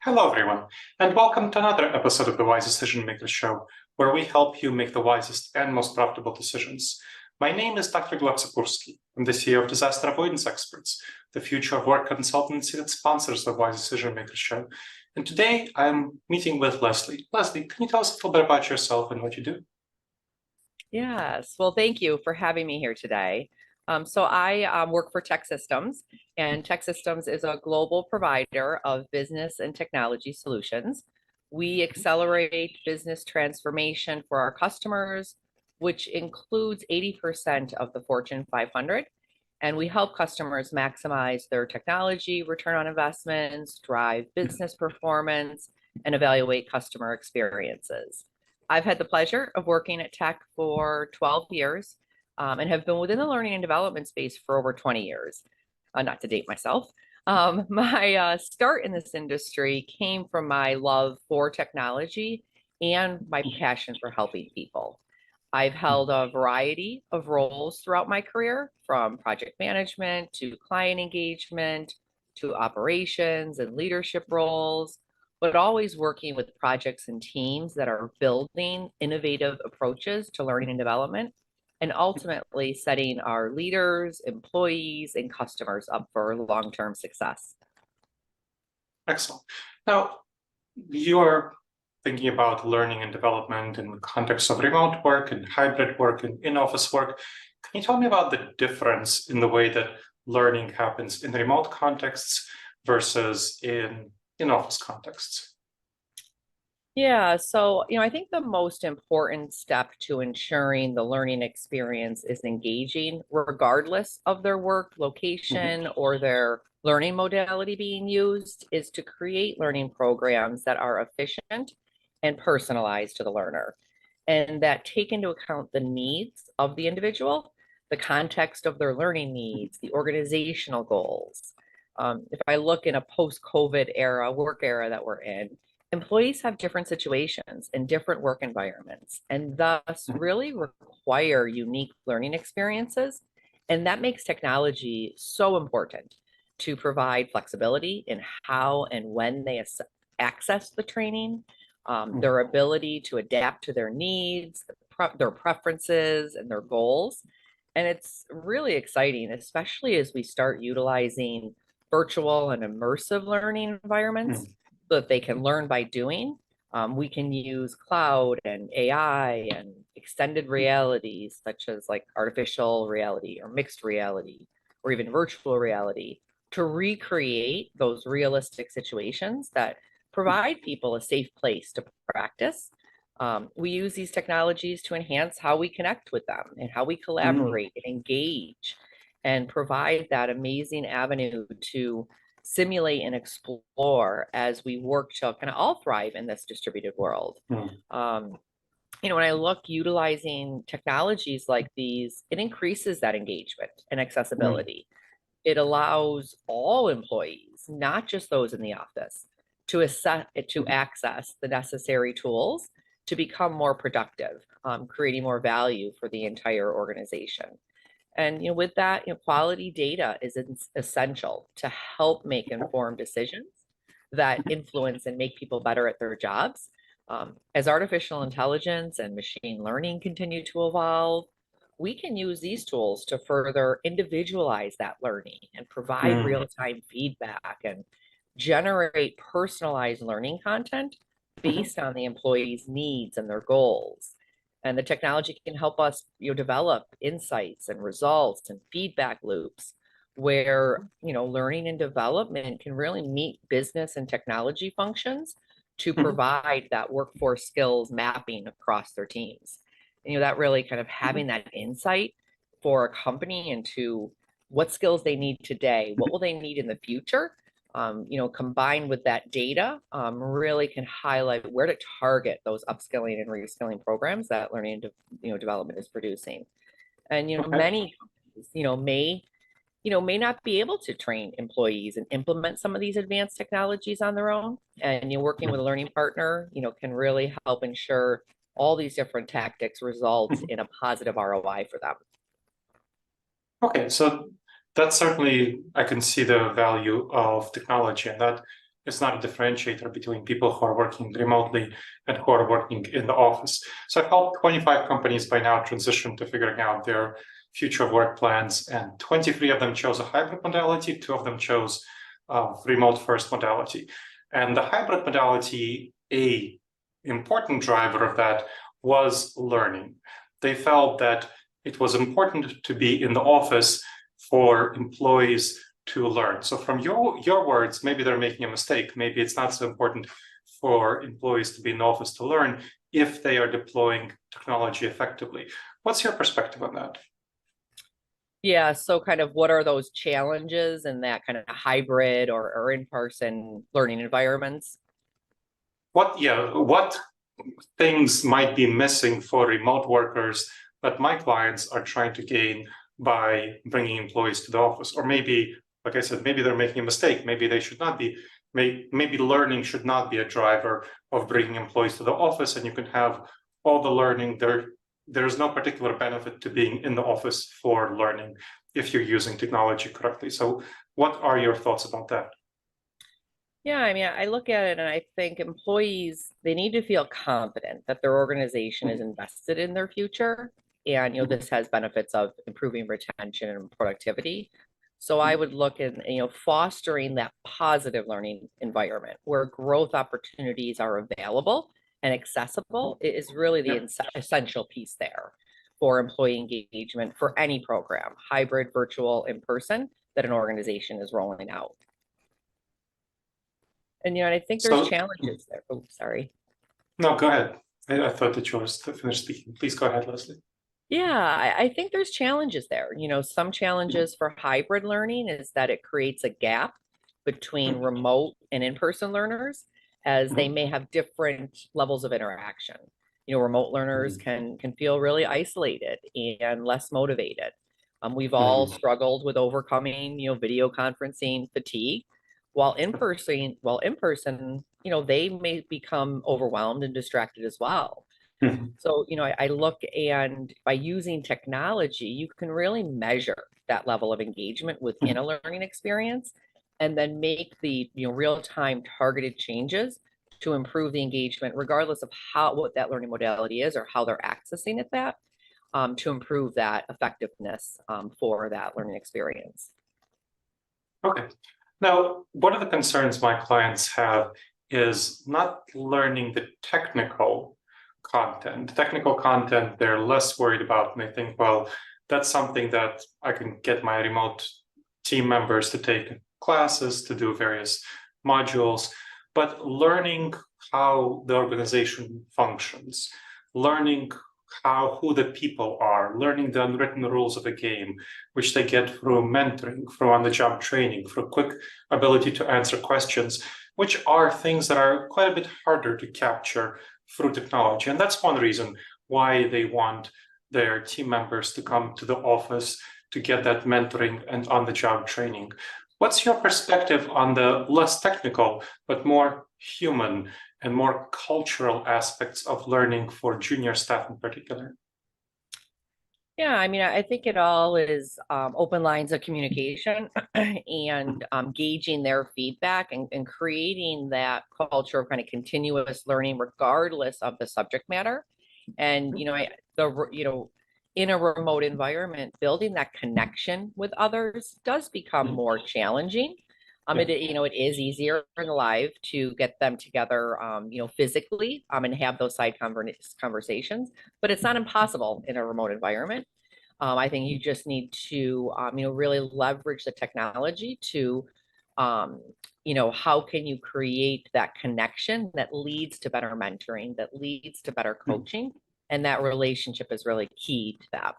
Hello, everyone, and welcome to another episode of the Wise Decision Maker Show, where we help you make the wisest and most profitable decisions. My name is Dr. Gleb Tsipursky. I'm the CEO of Disaster Avoidance Experts, the future of work consultancy that sponsors the Wise Decision Maker Show. And today I'm meeting with Leslie. Leslie, can you tell us a little bit about yourself and what you do? Yes, well, thank you for having me here today. So I work for TEKsystems, and TEKsystems is a global provider of business and technology solutions. We accelerate business transformation for our customers, which includes 80% of the Fortune 500. And we help customers maximize their technology return on investments, drive business performance, and evaluate customer experiences. I've had the pleasure of working at Tech for 12 years and have been within the learning and development space for over 20 years, not to date myself. My start in this industry came from my love for technology and my passion for helping people. I've held a variety of roles throughout my career, from project management to client engagement to operations and leadership roles, but always working with projects and teams that are building innovative approaches to learning and development, and ultimately setting our leaders, employees, and customers up for long-term success. Excellent. Now, you're thinking about learning and development in the context of remote work and hybrid work and in-office work. Can you tell me about the difference in the way that learning happens in remote contexts versus in-office contexts? Yeah, so I think the most important step to ensuring the learning experience is engaging, regardless of their work location or their learning modality being used, is to create learning programs that are efficient and personalized to the learner, and that take into account the needs of the individual, the context of their learning needs, the organizational goals. If I look in a post-COVID era, work era that we're in, employees have different situations and different work environments, and thus really require unique learning experiences. And that makes technology so important to provide flexibility in how and when they access the training, their ability to adapt to their needs, their preferences, and their goals. And it's really exciting, especially as we start utilizing virtual and immersive learning environments so that they can learn by doing. We can use cloud and AI and extended realities, such as like artificial reality or mixed reality, or even virtual reality, to recreate those realistic situations that provide people a safe place to practice. We use these technologies to enhance how we connect with them and how we collaborate and engage, and provide that amazing avenue to simulate and explore as we work to kind of all thrive in this distributed world. When I look utilizing technologies like these, it increases that engagement and accessibility. It allows all employees, not just those in the office, to access the necessary tools to become more productive, creating more value for the entire organization. And with that, quality data is essential to help make informed decisions that influence and make people better at their jobs. As artificial intelligence and machine learning continue to evolve, we can use these tools to further individualize that learning and provide real-time feedback and generate personalized learning content based on the employee's needs and their goals. And the technology can help us develop insights and results and feedback loops where learning and development can really meet business and technology functions to provide that workforce skills mapping across their teams. And, that really kind of having that insight for a company into what skills they need today, what will they need in the future, combined with that data, really can highlight where to target those upskilling and reskilling programs that learning and development is producing. And many companies may not be able to train employees and implement some of these advanced technologies on their own. And working with a learning partner can really help ensure all these different tactics result in a positive ROI for them. Okay, so that's certainly, I can see the value of technology, and that It's not a differentiator between people who are working remotely and who are working in the office. So I've helped 25 companies by now transition to figuring out their future work plans, and 23 of them chose a hybrid modality, 2 of them chose remote first modality. And the hybrid modality, a important driver of that was learning. They felt that it was important to be in the office for employees to learn. So from your words, maybe they're making a mistake. Maybe it's not so important for employees to be in the office to learn if they are deploying technology effectively. What's your perspective on that? Yeah, so kind of what are those challenges in that kind of hybrid or in-person learning environments? What things might be missing for remote workers that my clients are trying to gain by bringing employees to the office? Or maybe, like I said, maybe they're making a mistake. Maybe they should not be. Maybe learning should not be a driver of bringing employees to the office, and you can have all the learning there. There's no particular benefit to being in the office for learning if you're using technology correctly. So what are your thoughts about that? Yeah, I mean, I look at it and I think employees, they need to feel confident that their organization is invested in their future. And, this has benefits of improving retention and productivity. So I would look at, fostering that positive learning environment where growth opportunities are available and accessible is really the essential piece there for employee engagement for any program, hybrid, virtual, in person, that an organization is rolling out. And I think there's challenges there. Oh, sorry. No, go ahead. I thought that you were finished speaking. Please go ahead, Leslie. Yeah, I think there's challenges there. Some challenges for hybrid learning is that it creates a gap between remote and in-person learners, as they may have different levels of interaction. Remote learners can feel really isolated and less motivated. We've all struggled with overcoming, video conferencing fatigue, while in person, they may become overwhelmed and distracted as well. So, I look, and by using technology, you can really measure that level of engagement within a learning experience, and then make the real-time targeted changes to improve the engagement, regardless of what that learning modality is or how they're accessing it, to improve that effectiveness for that learning experience. Okay. Now, one of the concerns my clients have is not learning the technical content. Technical content, they're less worried about, and they think, well, that's something that I can get my remote team members to take classes, to do various modules. But learning how the organization functions, learning who the people are, learning the unwritten rules of the game, which they get through mentoring, through on-the-job training, through quick ability to answer questions, which are things that are quite a bit harder to capture through technology. And that's one reason why they want their team members to come to the office to get that mentoring and on-the-job training. What's your perspective on the less technical, but more human and more cultural aspects of learning for junior staff in particular? Yeah, I mean, I think it all is open lines of communication and gauging their feedback and creating that culture of kind of continuous learning, regardless of the subject matter. And, in a remote environment, building that connection with others does become more challenging. It is easier in live to get them together, physically, and have those side conversations, but it's not impossible in a remote environment. I think you just need to, really leverage the technology to, how can you create that connection that leads to better mentoring, that leads to better coaching, and that relationship is really key to that.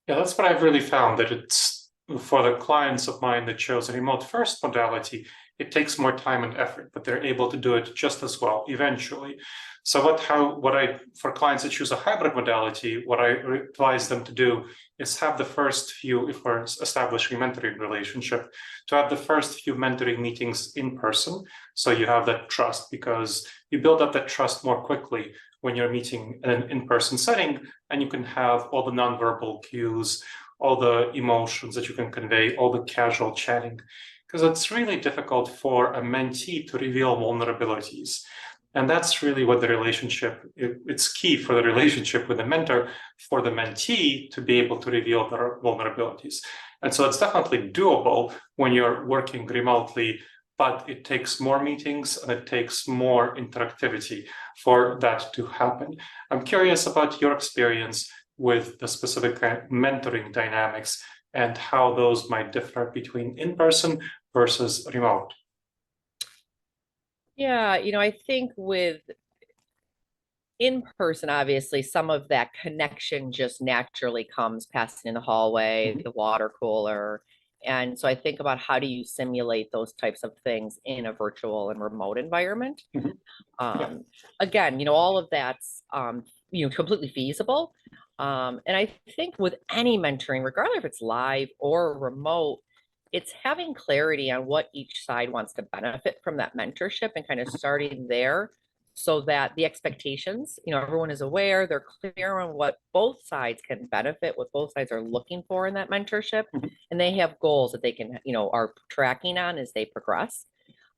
Yeah, that's what I've really found, that it's for the clients of mine that chose a remote first modality, it takes more time and effort, but they're able to do it just as well eventually. So for clients that choose a hybrid modality, what I advise them to do is have the first few, if we're establishing a mentoring relationship, to have the first few mentoring meetings in person. So you have that trust, because you build up that trust more quickly when you're meeting in an in-person setting, and you can have all the nonverbal cues, all the emotions that you can convey, all the casual chatting. because it's really difficult for a mentee to reveal vulnerabilities. And that's really what the relationship, it's key for the relationship with the mentor, for the mentee to be able to reveal their vulnerabilities. And so it's definitely doable when you're working remotely, but it takes more meetings and it takes more interactivity for that to happen. I'm curious about your experience with the specific mentoring dynamics and how those might differ between in-person versus remote. Yeah, I think with in person, obviously, some of that connection just naturally comes passing in the hallway, the water cooler. And so I think about how do you simulate those types of things in a virtual and remote environment. Again, all of that's, completely feasible. And I think with any mentoring, regardless if it's live or remote, it's having clarity on what each side wants to benefit from that mentorship and kind of starting there so that the expectations, everyone is aware, they're clear on what both sides can benefit, what both sides are looking for in that mentorship, and they have goals that they can, are tracking on as they progress.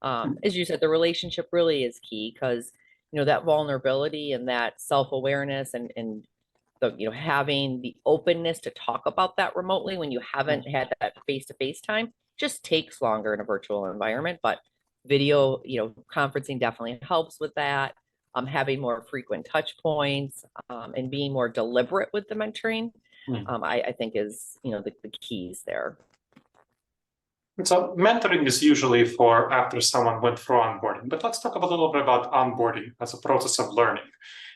As you said, the relationship really is key because, that vulnerability and that self-awareness and the, having the openness to talk about that remotely when you haven't had that face-to-face time just takes longer in a virtual environment. But video, conferencing definitely helps with that. Having more frequent touch points and being more deliberate with the mentoring, I think is, the keys there. So mentoring is usually for after someone went through onboarding, but let's talk a little bit about onboarding as a process of learning.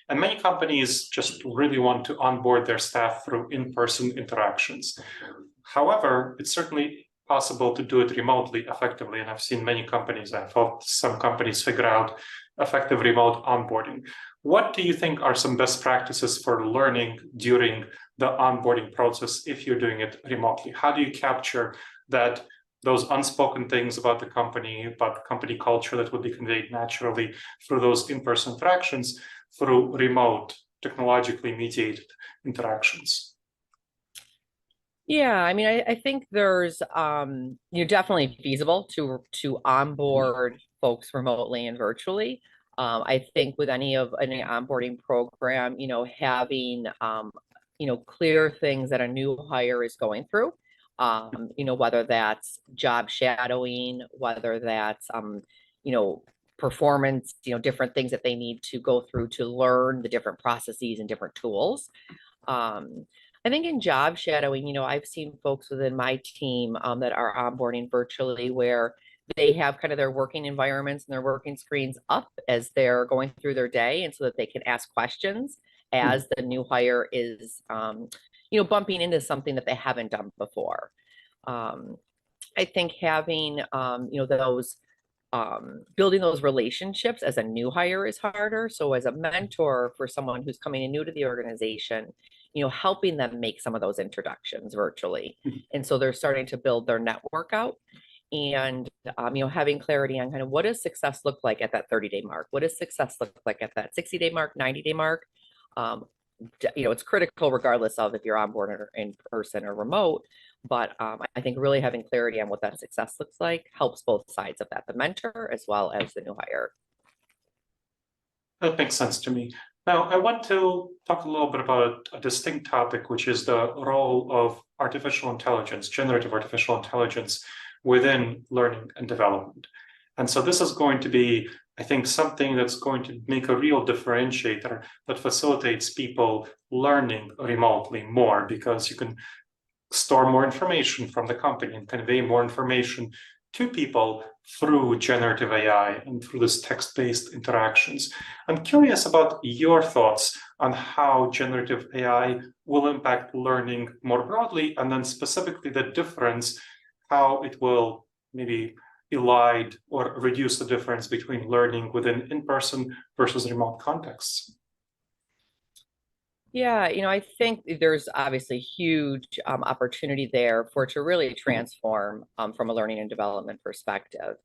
And many companies just really want to onboard their staff through in-person interactions. However, it's certainly possible to do it remotely effectively. And I've seen many companies, I've helped some companies figure out effective remote onboarding. What do you think are some best practices for learning during the onboarding process if you're doing it remotely? How do you capture those unspoken things about the company culture that would be conveyed naturally through those in-person interactions through remote, technologically mediated interactions? Yeah, I mean, I think there's definitely feasible to onboard folks remotely and virtually. I think with any onboarding program, having clear things that a new hire is going through. Whether that's job shadowing, whether that's performance, different things that they need to go through to learn the different processes and different tools. I think in job shadowing, I've seen folks within my team that are onboarding virtually where they have kind of their working environments and their working screens up as they're going through their day, and so that they can ask questions as the new hire is, bumping into something that they haven't done before. I think having, those building those relationships as a new hire is harder. So as a mentor for someone who's coming in new to the organization, helping them make some of those introductions virtually. And so they're starting to build their network out and, having clarity on kind of what does success look like at that 30-day mark? What does success look like at that 60-day mark, 90-day mark? It's critical regardless of if you're on board or in person or remote. But I think really having clarity on what that success looks like helps both sides of that, the mentor as well as the new hire. That makes sense to me. Now, I want to talk a little bit about a distinct topic, which is the role of artificial intelligence, generative artificial intelligence within learning and development. And so this is going to be, I think, something that's going to make a real differentiator that facilitates people learning remotely more, because you can store more information from the company and convey more information to people through generative AI and through this text-based interactions. I'm curious about your thoughts on how generative AI will impact learning more broadly, and then specifically the difference, how it will maybe elide or reduce the difference between learning within in-person versus remote contexts. Yeah, I think there's obviously huge opportunity there for it to really transform from a learning and development perspective.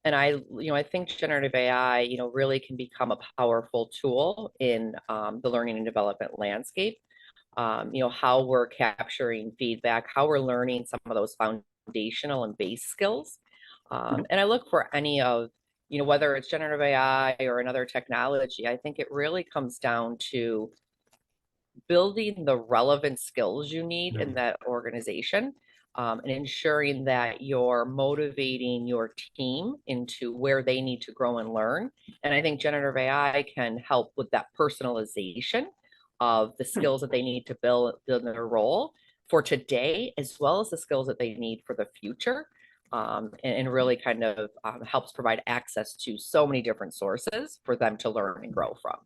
And I think generative AI, really can become a powerful tool in the learning and development landscape. How we're capturing feedback, how we're learning some of those foundational and base skills. And I look for any of, whether it's generative AI or another technology, I think it really comes down to building the relevant skills you need in that organization, and ensuring that you're motivating your team into where they need to grow and learn. And I think generative AI can help with that personalization of the skills that they need to build in their role for today, as well as the skills that they need for the future. And really kind of helps provide access to so many different sources for them to learn and grow from.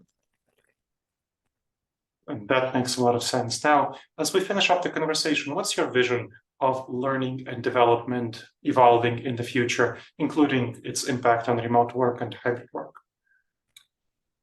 And that makes a lot of sense. Now, as we finish up the conversation, what's your vision of learning and development evolving in the future, including its impact on remote work and hybrid work?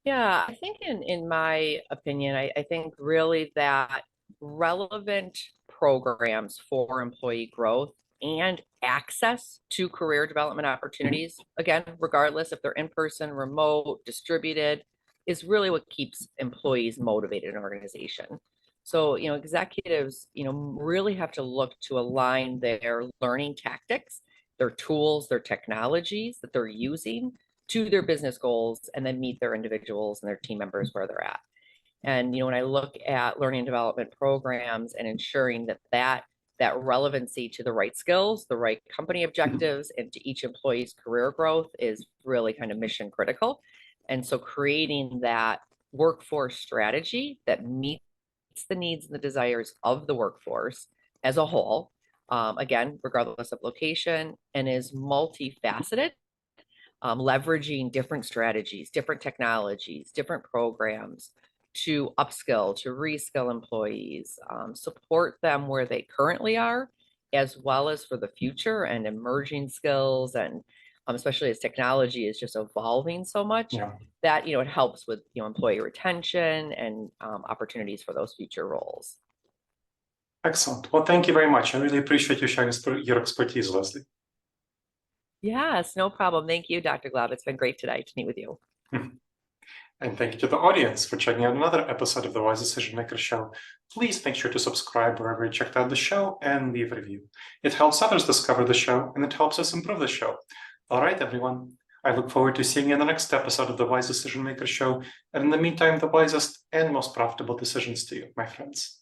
Yeah, I think in my opinion, I think really that relevant programs for employee growth and access to career development opportunities, again, regardless if they're in person, remote, distributed, is really what keeps employees motivated in an organization. So, executives, really have to look to align their learning tactics, their tools, their technologies that they're using to their business goals, and then meet their individuals and their team members where they're at. And when I look at learning and development programs and ensuring that relevancy to the right skills, the right company objectives, and to each employee's career growth is really kind of mission critical. And so creating that workforce strategy that meets the needs and the desires of the workforce as a whole, again, regardless of location, and is multifaceted, leveraging different strategies, different technologies, different programs to upskill, to reskill employees, support them where they currently are, as well as for the future and emerging skills. And especially as technology is just evolving so much, that, it helps with, employee retention and opportunities for those future roles. Excellent. Well, thank you very much. I really appreciate you sharing your expertise, Leslie. Yes, no problem. Thank you, Dr. Gleb. It's been great today to meet with you. And thank you to the audience for checking out another episode of the Wise Decision Maker Show. Please make sure to subscribe wherever you checked out the show and leave a review. It helps others discover the show, and it helps us improve the show. All right, everyone. I look forward to seeing you in the next episode of the Wise Decision Maker Show. And in the meantime, the wisest and most profitable decisions to you, my friends.